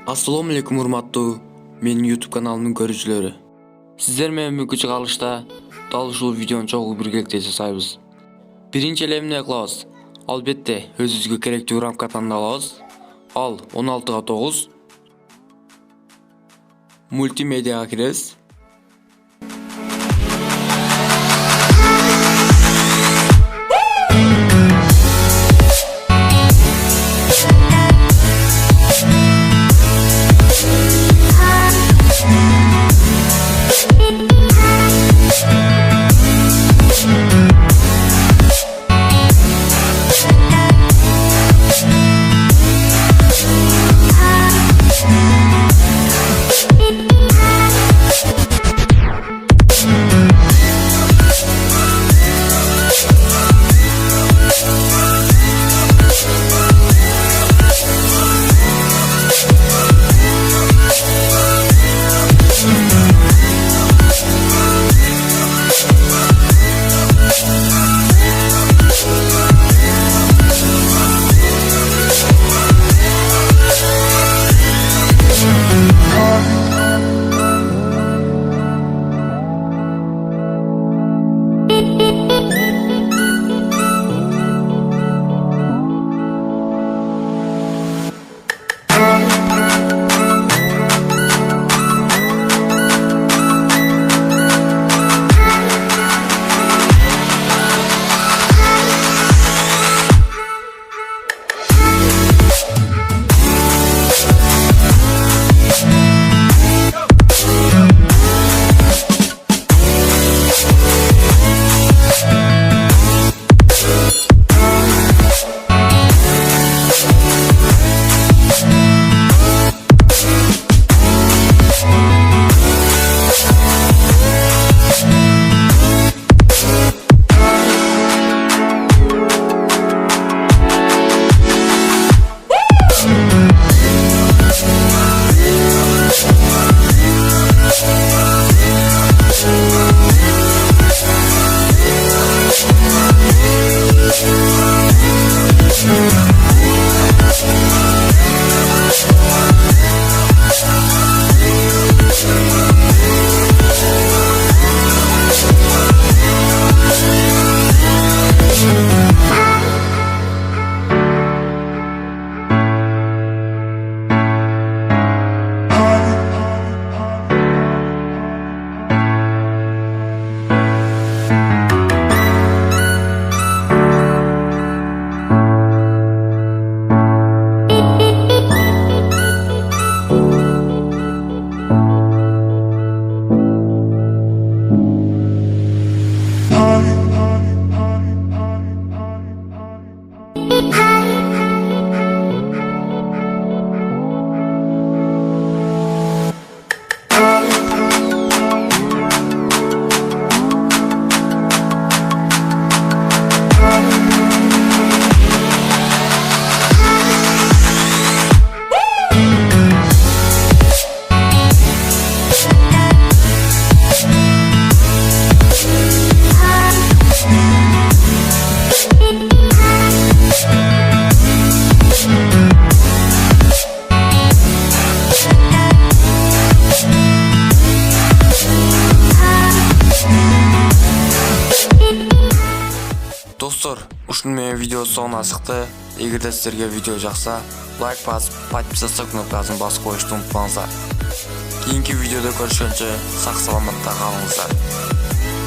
Assalamu alaikum урматтуу менин YouTube каналымдын көрүүчүлөрү. Сиздер менен бүгүнкү чыгарылышта дал ушул видеону чогуу биргеликте жасайбыз. Биринчи эле эмне кылабыз? Албетте өзүбүзгө керектүү рамка тандап алабыз. Ал 16:9. Мультимедиага киребиз. Достор, ушун менен видео соңуна чыкты. Эгерде сиздерге видео жакса, лайк басып, подписаться кнопкасын басып коюшту унутпаңыздар. Кийинки видеодо көрүшкөнчө сак саламатта калыңыздар.